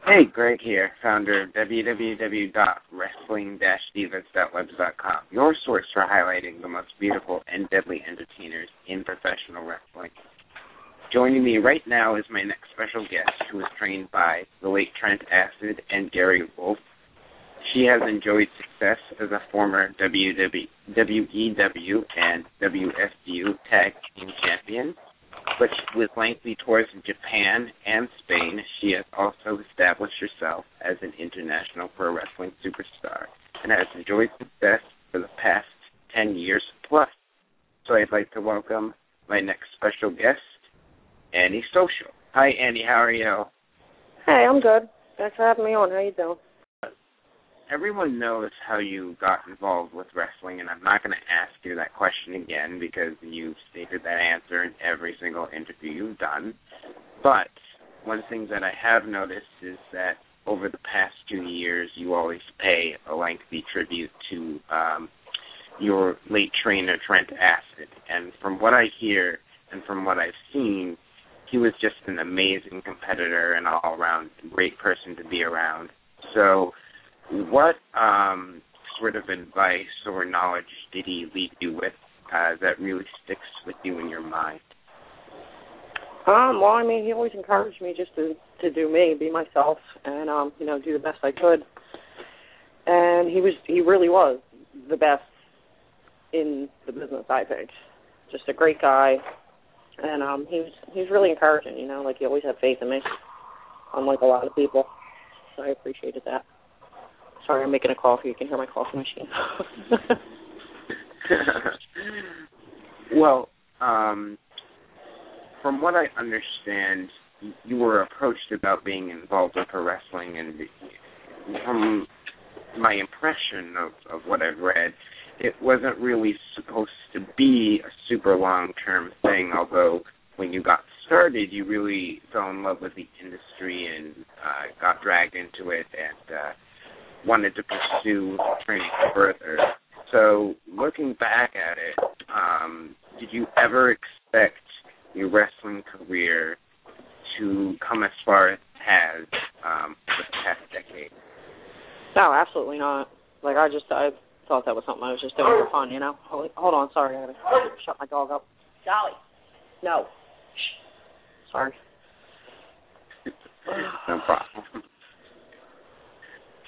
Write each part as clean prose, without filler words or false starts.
Hey, Greg here, founder of www.wrestling-divas.webs.com, your source for highlighting the most beautiful and deadly entertainers in professional wrestling. Joining me right now is my next special guest, who was trained by the late Trent Acid and Gary Wolfe. She has enjoyed success as a former WEW and WSU tag team champion, but with lengthy tours in Japan and Spain, she has also established herself as an international pro wrestling superstar and has enjoyed success for the past 10 years plus. So I'd like to welcome my next special guest, Annie Social. Hi, Annie. How are you? Hey, I'm good. Thanks for having me on. How you doing? Everyone knows how you got involved with wrestling, and I'm not going to ask you that question again because you've stated that answer in every single interview you've done. But one thing that I have noticed is that over the past 2 years, you always pay a lengthy tribute to your late trainer, Trent Acid. And from what I hear and from what I've seen, he was just an amazing competitor and all-around great person to be around. So what sort of advice or knowledge did he leave you with that really sticks with you in your mind? Well, I mean, he always encouraged me just to do me, be myself, and do the best I could. And he really was the best in the business, I think. Just a great guy, and he was really encouraging. Like he always had faith in me, unlike a lot of people. So I appreciated that. Sorry, I'm making a coffee. You can hear my coffee machine. Well, from what I understand, you were approached about being involved with pro wrestling, and from my impression of what I've read, it wasn't really supposed to be a super long-term thing, although when you got started, you really fell in love with the industry and got dragged into it and wanted to pursue training further. So looking back at it, did you ever expect your wrestling career to come as far as it has for the past decade? No, absolutely not. Like I thought that was something I was just doing for fun, Hold on, sorry, I gotta shut my dog up. Dolly. No. Shh. Sorry. No problem.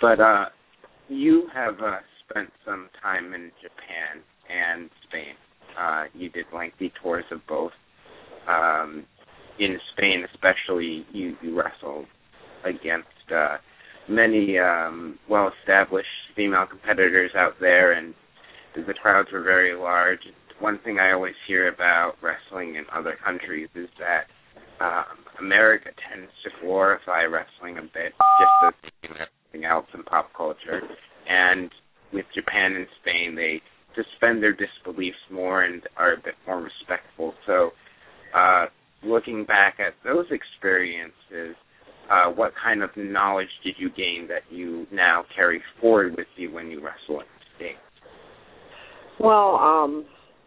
But you have spent some time in Japan and Spain. You did lengthy tours of both. In Spain especially, you wrestled against many well-established female competitors out there, and the crowds were very large. One thing I always hear about wrestling in other countries is that America tends to glorify wrestling a bit, just as everything else in pop culture. And with Japan and Spain, they suspend their disbeliefs more and are a bit more respectful. So looking back at those experiences, what kind of knowledge did you gain that you now carry forward with you when you wrestle in the States? Well,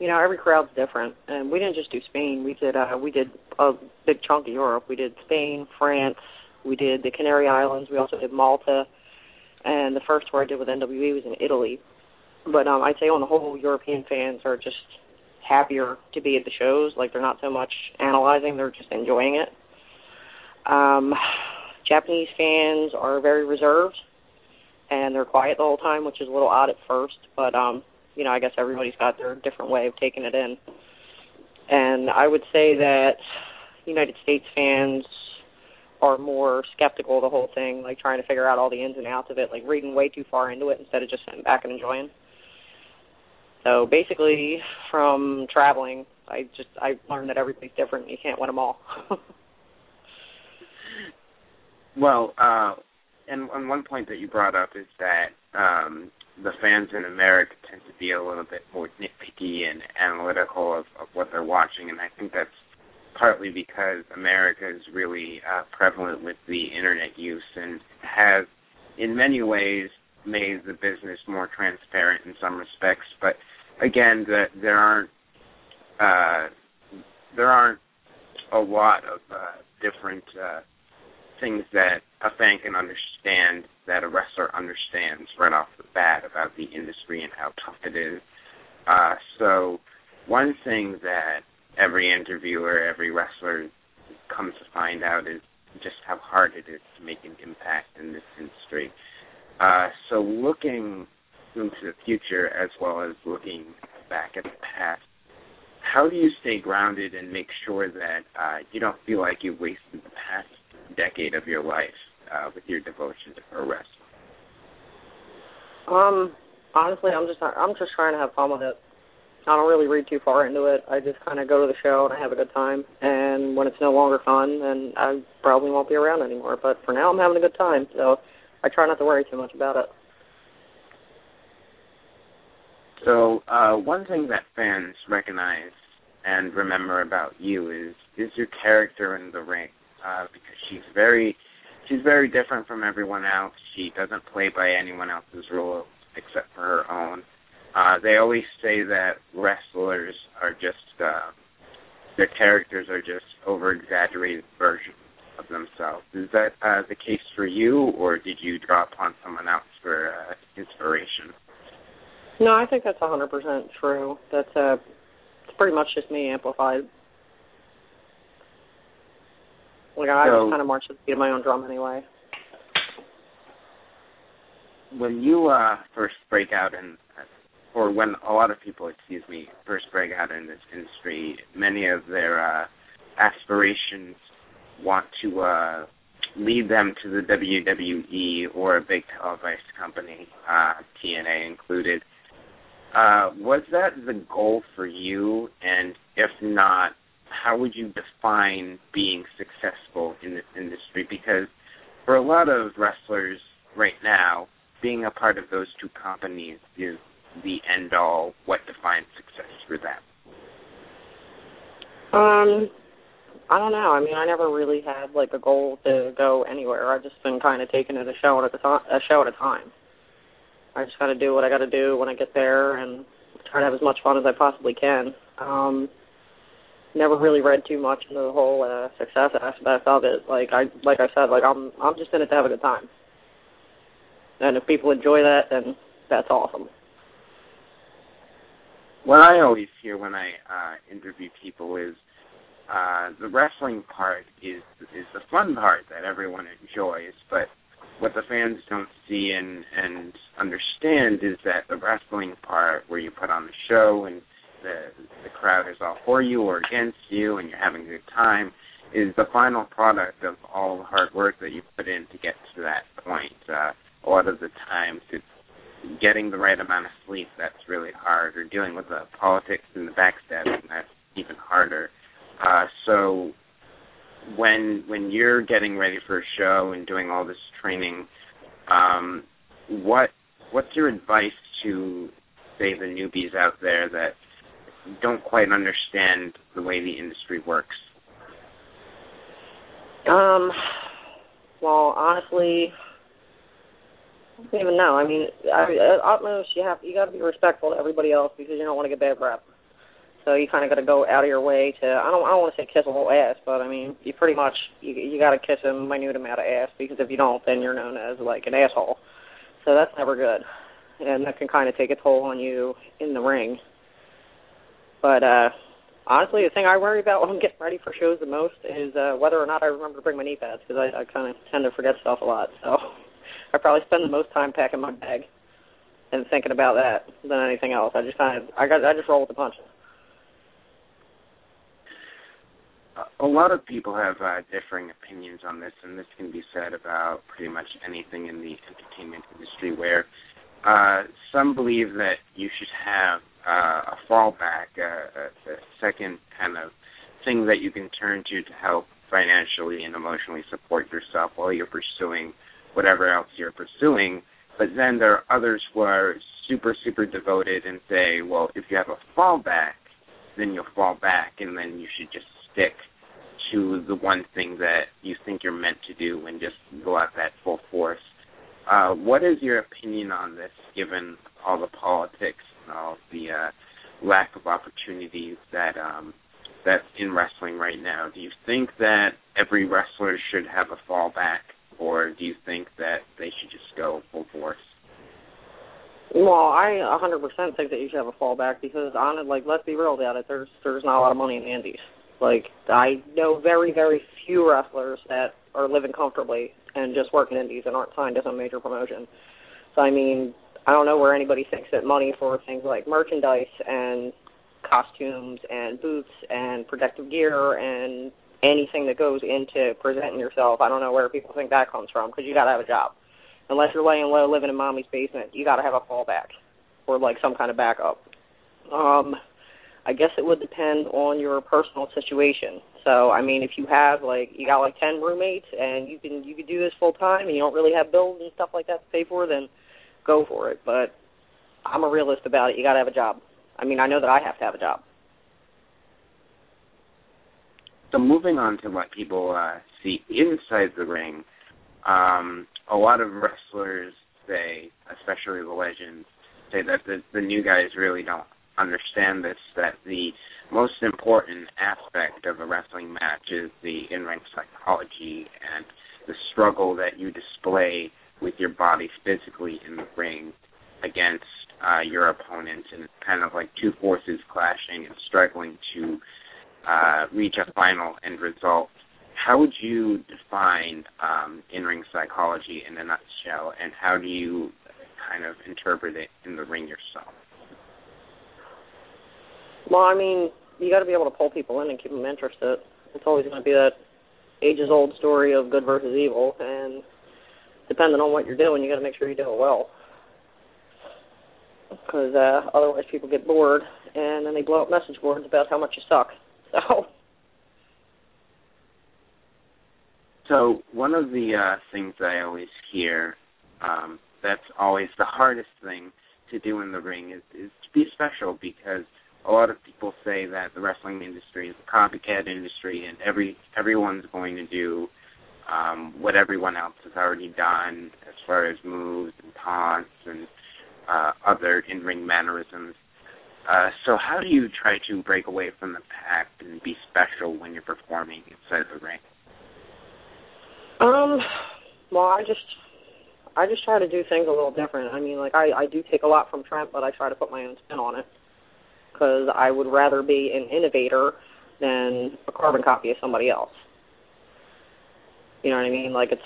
every crowd's different, and we didn't just do Spain. We did a big chunk of Europe. We did Spain, France. We did the Canary Islands. We also did Malta, and the first tour I did with NWE was in Italy. But I'd say on the whole, European fans are just happier to be at the shows. Like they're not so much analyzing; they're just enjoying it. Japanese fans are very reserved, and they're quiet the whole time, which is a little odd at first. But I guess everybody's got their different way of taking it in. And I would say that United States fans are more skeptical of the whole thing, like trying to figure out all the ins and outs of it, like reading way too far into it instead of just sitting back and enjoying. So basically, from traveling, I learned that everybody's different. You can't win them all. Well, and one point that you brought up is that the fans in America tend to be a little bit more nitpicky and analytical of what they're watching, and I think that's partly because America is really prevalent with the Internet use and has, in many ways, made the business more transparent in some respects. But again, there aren't a lot of different things that a fan can understand that a wrestler understands right off the bat about the industry and how tough it is. So one thing that every interviewer, every wrestler comes to find out is just how hard it is to make an impact in this industry. So looking into the future as well as looking back at the past, how do you stay grounded and make sure that you don't feel like you wasted the past decade of your life with your devotion to pro wrestling? Honestly, I'm just trying to have fun with it. I don't really read too far into it. I just kind of go to the show and I have a good time. And when it's no longer fun, then I probably won't be around anymore. But for now, I'm having a good time, so I try not to worry too much about it. So one thing that fans recognize and remember about you is your character in the ring, because she's very different from everyone else. She doesn't play by anyone else's rules except for her own. They always say that wrestlers are just their characters are just over-exaggerated versions of themselves. Is that the case for you, or did you draw upon someone else for inspiration? No, I think that's 100% true. That's it's pretty much just me amplified. Like, I just kind of march to the beat of my own drum anyway. When you first break out or when a lot of people, first break out in this industry, many of their aspirations want to lead them to the WWE or a big televised company, TNA included. Was that the goal for you? And if not, how would you define being successful in this industry? Because for a lot of wrestlers right now, being a part of those two companies is the end-all, what defines success for them? I don't know. I mean, I never really had, like, a goal to go anywhere. I've just been kind of taking it a show at a time. I just got to do what I got to do when I get there and try to have as much fun as I possibly can. Never really read too much into the whole success aspect of it. Like I said, I'm just in it to have a good time. And if people enjoy that, then that's awesome. What I always hear when I interview people is the wrestling part is the fun part that everyone enjoys, but what the fans don't see and understand is that the wrestling part, where you put on the show and the crowd is all for you or against you and you're having a good time, is the final product of all the hard work that you put in to get to that point. A lot of the times it's getting the right amount of sleep that's really hard, or dealing with the politics and the backstabbing that's even harder. So when you're getting ready for a show and doing all this training, what's your advice to, say, the newbies out there that don't quite understand the way the industry works? Well, honestly, I don't even know. I mean, at utmost, you got to be respectful to everybody else because you don't want to get bad rep. So you kind of got to go out of your way to, I don't want to say kiss a whole ass, but I mean, you pretty much, you got to kiss a minute amount of ass, because if you don't, then you're known as like an asshole. So that's never good. And that can kind of take a toll on you in the ring. But honestly, the thing I worry about when I'm getting ready for shows the most is whether or not I remember to bring my knee pads, because I kind of tend to forget stuff a lot. So I probably spend the most time packing my bag and thinking about that than anything else. I just roll with the punches. A lot of people have differing opinions on this, and this can be said about pretty much anything in the entertainment industry, where some believe that you should have a fallback, a second kind of thing that you can turn to help financially and emotionally support yourself while you're pursuing whatever else you're pursuing. But then there are others who are super, super devoted and say, well, if you have a fallback, then you'll fall back, and then you should just stick to the one thing that you think you're meant to do and just go at that full force. What is your opinion on this, given all the politics and all the lack of opportunities that that's in wrestling right now, do you think that every wrestler should have a fallback, or do you think that they should just go full force? Well, I 100% think that you should have a fallback because, let's be real about it, there's not a lot of money in the indies. Like, I know very, very few wrestlers that are living comfortably and just working indies and aren't signed to some major promotion. So, I mean, I don't know where anybody thinks that money for things like merchandise and costumes and boots and protective gear and anything that goes into presenting yourself, I don't know where people think that comes from, because you got to have a job. Unless you're laying low, living in mommy's basement, you got to have a fallback or, some kind of backup. I guess it would depend on your personal situation. So, I mean, if you have, you got, 10 roommates and you can do this full time and you don't really have bills and stuff like that to pay for, then go for it. But I'm a realist about it. You got to have a job. I mean, I know that I have to have a job. So moving on to what people see inside the ring, a lot of wrestlers say, especially the legends, say that the new guys really don't understand this, that the most important aspect of a wrestling match is the in-ring psychology and the struggle that you display with your body physically in the ring against your opponent, and kind of like two forces clashing and struggling to reach a final end result. How would you define in-ring psychology in a nutshell, and how do you kind of interpret it in the ring yourself? Well, I mean, you got to be able to pull people in and keep them interested. It's always going to be that ages-old story of good versus evil, and depending on what you're doing, you got to make sure you do it well. Because otherwise people get bored, and then they blow up message boards about how much you suck. So one of the things I always hear that's always the hardest thing to do in the ring is to be special, because a lot of people say that the wrestling industry is a copycat industry and everyone's going to do what everyone else has already done as far as moves and taunts and other in-ring mannerisms. So how do you try to break away from the pack and be special when you're performing inside the ring? Well, I just try to do things a little different. I mean, I do take a lot from Trent, but I try to put my own spin on it, because I would rather be an innovator than a carbon copy of somebody else. You know what I mean? It's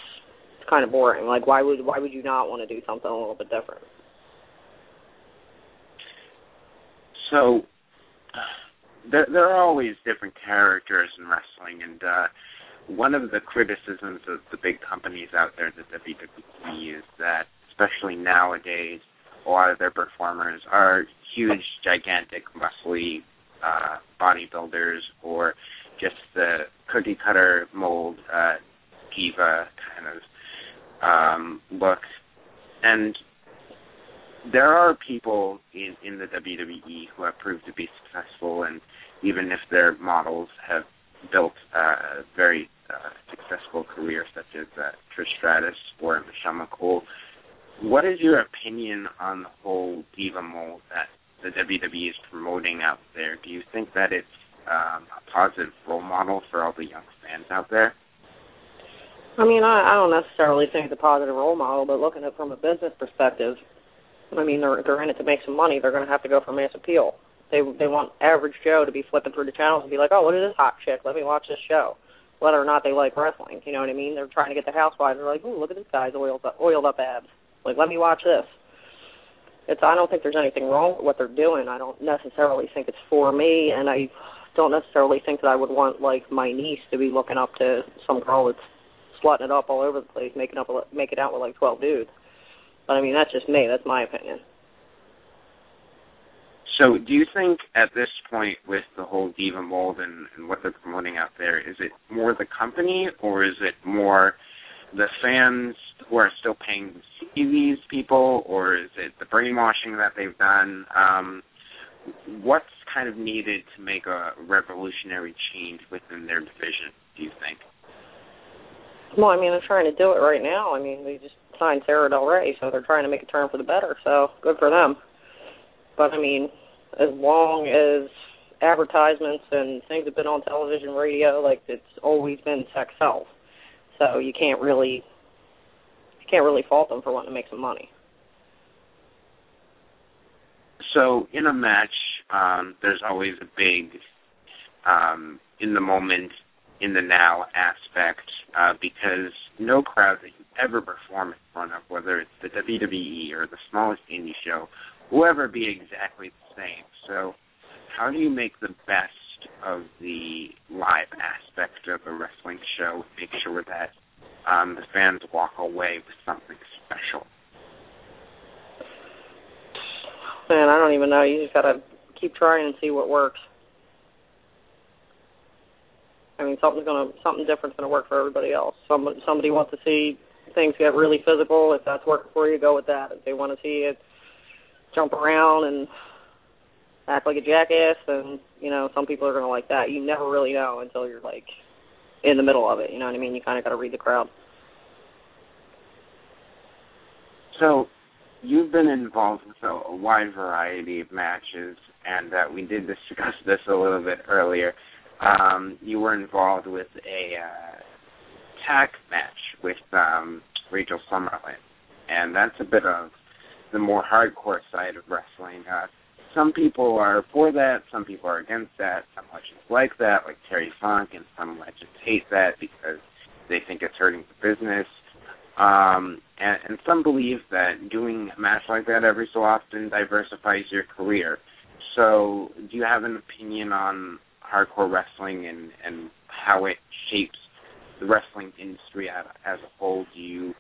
kind of boring. Why would you not want to do something a little bit different? So there are always different characters in wrestling, and one of the criticisms of the big companies out there, the WWE, is that, especially nowadays, a lot of their performers are huge, gigantic, muscly bodybuilders, or just the cookie-cutter mold diva kind of look. And there are people in the WWE who have proved to be successful, and even if their models have built a very successful career, such as Trish Stratus or Michelle McCool, what is your opinion on the whole diva mold that the WWE is promoting out there? Do you think that it's a positive role model for all the young fans out there? I mean, I don't necessarily think it's a positive role model, but looking at it from a business perspective, I mean, they're in it to make some money. They're going to have to go for mass appeal. They want average Joe to be flipping through the channels and be like, oh, look at this hot chick. Let me watch this show. Whether or not they like wrestling, you know what I mean? They're trying to get the housewives. They're like, ooh, look at this guy's oiled up abs. Let me watch this. I don't think there's anything wrong with what they're doing. I don't necessarily think it's for me, and I don't necessarily think that I would want, my niece to be looking up to some girl that's slutting it up all over the place, make it out with 12 dudes. But I mean, that's just me. That's my opinion. So do you think at this point with the whole diva mold and what they're promoting out there, is it more the company or is it more the fans who are still paying to see these people, or is it the brainwashing that they've done? What's kind of needed to make a revolutionary change within their division, do you think? Well, I mean, they're trying to do it right now. I mean, they just signed Sarah Del Rey, so they're trying to make a turn for the better, so good for them. But, I mean, as long as advertisements and things have been on television, radio, like it's always been sex sells. So you can't really fault them for wanting to make some money. So in a match, there's always a big in the moment, in the now aspect, because no crowd that you ever perform in front of, whether it's the WWE or the smallest indie show, will ever be exactly the same. So how do you make the best of the live aspect of a wrestling show, make sure that the fans walk away with something special? Man, I don't even know. You just got to keep trying and see what works. I mean, something different's gonna work for everybody else. Somebody wants to see things get really physical. If that's working for you, go with that. If they want to see it jump around and act like a jackass, then some people are gonna like that. You never really know until you're like in the middle of it. You know what I mean? You kind of got to read the crowd. So you've been involved with a wide variety of matches, and we did discuss this a little bit earlier. You were involved with a tag match with Rachel Summerlin, and that's a bit of the more hardcore side of wrestling. Some people are for that, some people are against that, some legends like that, like Terry Funk, and some legends hate that because they think it's hurting the business. And some believe that doing a match like that every so often diversifies your career. So do you have an opinion on hardcore wrestling and how it shapes the wrestling industry as a whole? Do you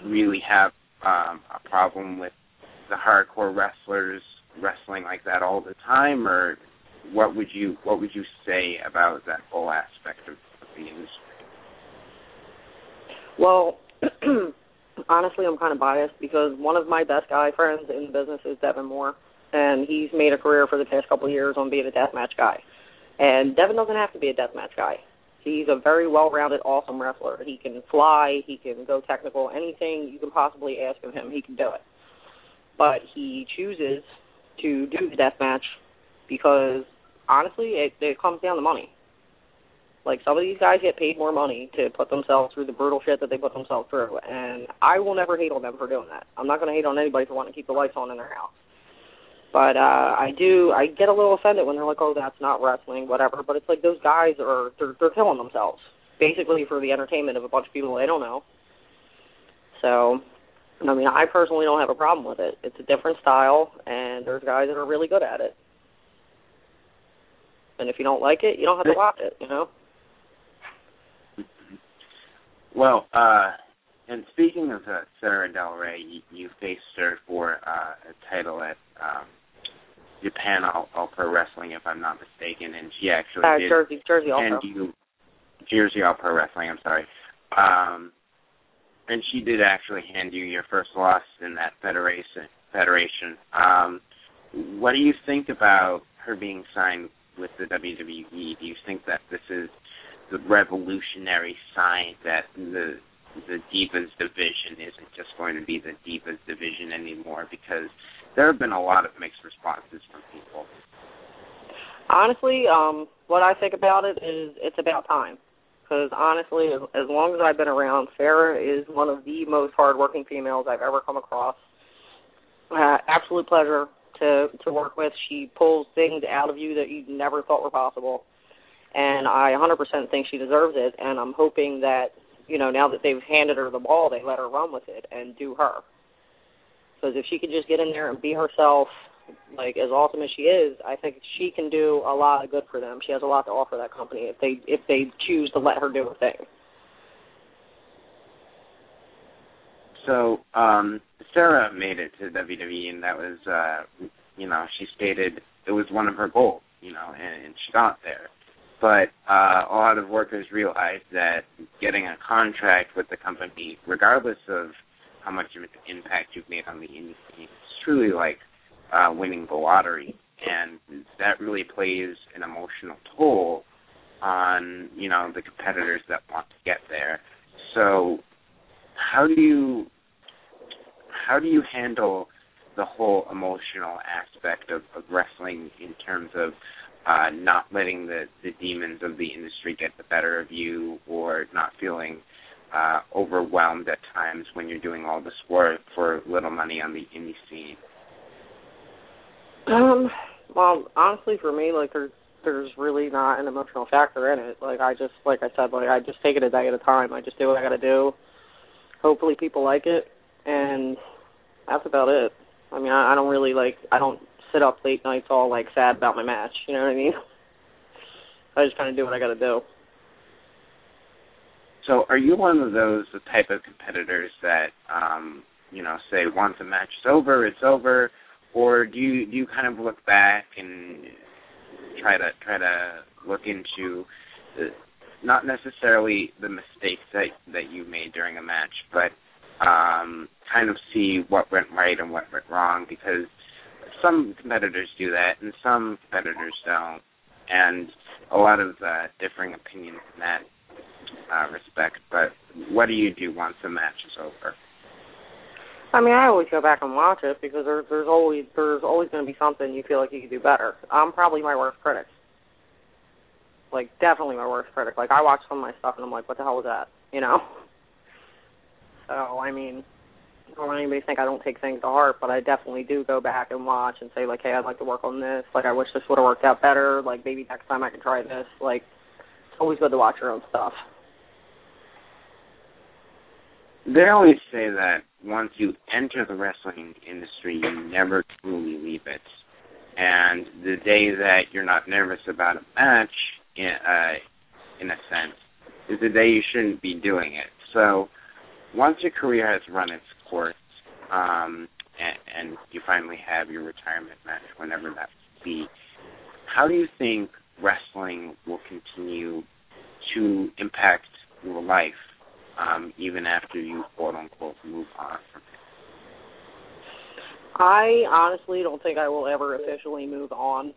really have a problem with the hardcore wrestlers wrestling like that all the time, or what would you say about that whole aspect of the industry? Well, honestly, I'm kind of biased because one of my best guy friends in the business is Devin Moore, and he's made a career for the past couple of years on being a deathmatch guy. And Devin doesn't have to be a deathmatch guy. He's a very well-rounded, awesome wrestler. He can fly, he can go technical, anything you can possibly ask of him, he can do it. But he chooses to do the deathmatch because, honestly, it comes down to money. Like, some of these guys get paid more money to put themselves through the brutal shit that they put themselves through, and I will never hate on them for doing that. I'm not going to hate on anybody for wanting to keep the lights on in their house. But I get a little offended when they're like, oh, that's not wrestling, whatever. But it's like those guys they're killing themselves, basically for the entertainment of a bunch of people they don't know. So, I mean, I personally don't have a problem with it. It's a different style, and there's guys that are really good at it. And if you don't like it, you don't have to watch it, Well, and speaking of Sarah Del Rey, you faced her for a title at Japan All Pro Wrestling, if I'm not mistaken, and she actually did Jersey All Pro. Jersey All Pro Wrestling, I'm sorry. And she did actually hand you your first loss in that federation. What do you think about her being signed with the WWE? Do you think that this is the revolutionary sign that the Divas division isn't just going to be the Divas division anymore? Because there have been a lot of mixed responses from people. Honestly, what I think about it is it's about time. Because honestly, as long as I've been around, Sarah is one of the most hardworking females I've ever come across. Absolute pleasure to work with. She pulls things out of you that you never thought were possible. And I 100% think she deserves it. And I'm hoping that, now that they've handed her the ball, they let her run with it and do her. Because if she could just get in there and be herself, like as awesome as she is, I think she can do a lot of good for them. She has a lot to offer that company if they choose to let her do her thing. So Sarah made it to WWE, and that was, she stated it was one of her goals, and she got there. But a lot of workers realized that getting a contract with the company, regardless of how much of an impact you've made on the industry, it's truly like winning the lottery. And that really plays an emotional toll on, the competitors that want to get there. So how do you handle the whole emotional aspect of wrestling in terms of not letting the demons of the industry get the better of you, or not feeling overwhelmed at times when you're doing all this work for little money on the indie scene? Well, honestly, for me, like, there's really not an emotional factor in it. Like I said, I just take it a day at a time. I just do what I got to do. Hopefully people like it, and that's about it. I mean, I don't sit up late nights all, like, sad about my match. You know what I mean? I just kind of do what I got to do. So are you one of those type of competitors that, say once a match is over, it's over, or do you kind of look back and try to look into not necessarily the mistakes that you made during a match, but kind of see what went right and what went wrong? Because some competitors do that and some competitors don't, and a lot of differing opinions in that respect. But what do you do once a match is over? I mean, I always go back and watch it because there's always going to be something you feel like you could do better. I'm probably my worst critic. Like, definitely my worst critic. Like, I watch some of my stuff and I'm like, what the hell was that? You know? So, I mean, I don't want anybody to think I don't take things to heart, but I definitely do go back and watch and say, like, hey, I'd like to work on this. Like, I wish this would have worked out better. Like, maybe next time I can try this. Like, it's always good to watch your own stuff. They always say that once you enter the wrestling industry, you never truly leave it. And the day that you're not nervous about a match, in a sense, is the day you shouldn't be doing it. So once your career has run its course, and you finally have your retirement match, whenever that be, how do you think wrestling will continue to impact your life, even after you, quote-unquote, move on from it? I honestly don't think I will ever officially move on,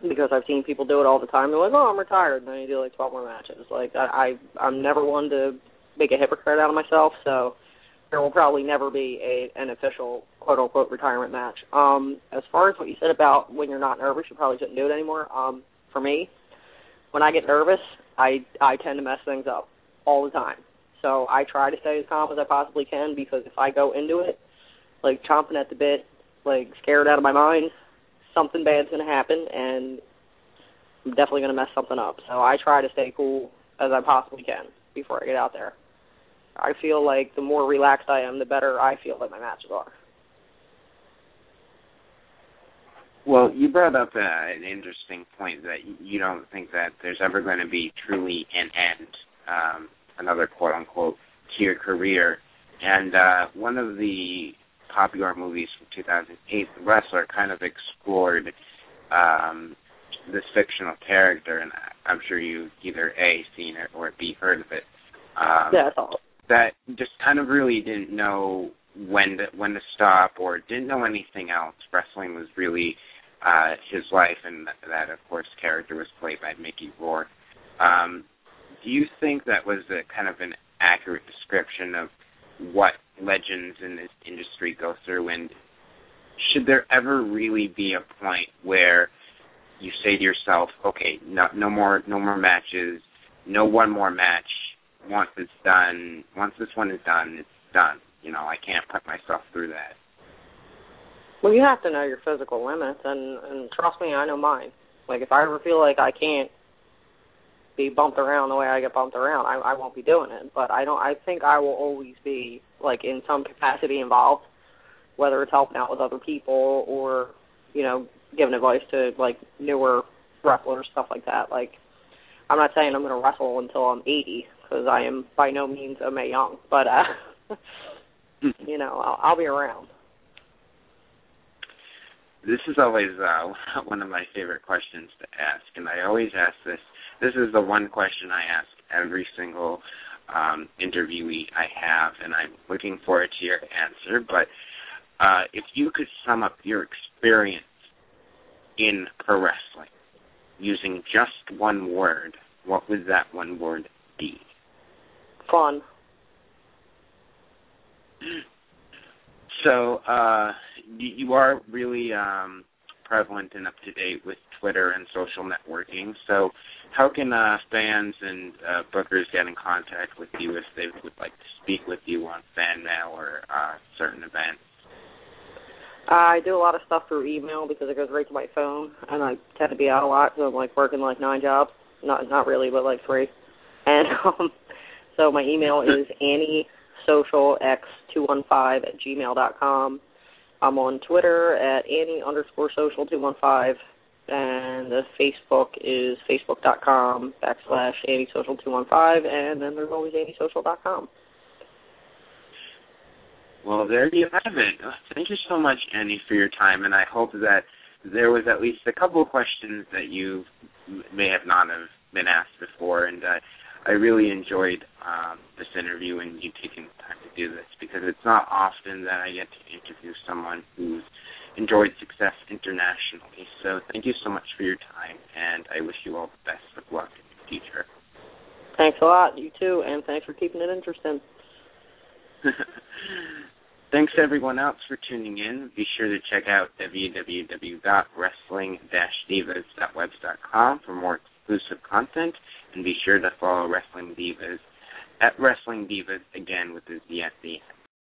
because I've seen people do it all the time. They're like, oh, I'm retired, and then you do, like, 12 more matches. Like, I'm never one to make a hypocrite out of myself, so there will probably never be an official, quote-unquote, retirement match. As far as what you said about when you're not nervous, you probably shouldn't do it anymore. For me, when I get nervous, I tend to mess things up all the time. So I try to stay as calm as I possibly can, because if I go into it, like, chomping at the bit, like, scared out of my mind, something bad's going to happen, and I'm definitely going to mess something up. So I try to stay cool as I possibly can before I get out there. I feel like the more relaxed I am, the better I feel that my matches are. Well, you brought up an interesting point that you don't think that there's ever going to be truly an end, another quote-unquote, to your career. And one of the popular movies from 2008, The Wrestler, kind of explored this fictional character, and I'm sure you either A, seen it, or B, heard of it. Yeah, that's all. That just kind of really didn't know when to stop, or didn't know anything else. Wrestling was really his life, and that, of course, character was played by Mickey Rourke. Do you think that was a kind of an accurate description of what legends in this industry go through, and should there ever really be a point where you say to yourself, okay, no more matches, no one more match, once this one is done, it's done. You know, I can't put myself through that. Well, you have to know your physical limits, and trust me, I know mine. Like, if I ever feel like I can't be bumped around the way I get bumped around, I won't be doing it. But I think I will always be, like, in some capacity involved, whether it's helping out with other people or, you know, giving advice to, like, newer wrestlers, stuff like that. Like, I'm not saying I'm going to wrestle until I'm 80, because I am by no means a Mae Young, but, you know, I'll be around. This is always one of my favorite questions to ask, and I always ask this. This is the one question I ask every single interviewee I have, and I'm looking forward to your answer. But if you could sum up your experience in pro wrestling using just one word, what would that one word be? Fun. So you are really prevalent and up to date with Twitter and social networking. So how can fans and bookers get in contact with you if they would like to speak with you on fan mail or certain events? I do a lot of stuff through email because it goes right to my phone, and I tend to be out a lot because I'm working 9 jobs. Not really, but 3. And so my email is AnnieSocialX215@gmail.com. I'm on Twitter at Annie_social215, and the Facebook is facebook.com/AnnieSocial215, and then there's always AnnieSocial.com. Well, there you have it. Thank you so much, Annie, for your time, and I hope that there was at least a couple of questions that you may have not have been asked before, and I really enjoyed this interview and you taking the time to do this, because it's not often that I get to interview someone who's enjoyed success internationally. So thank you so much for your time, and I wish you all the best of luck in the future. Thanks a lot. You too, and thanks for keeping it interesting. Thanks everyone else for tuning in. Be sure to check out www.wrestling-divas.webs.com for more exclusive content, and be sure to follow Wrestling Divas at Wrestling Divas, again with the Z at the end.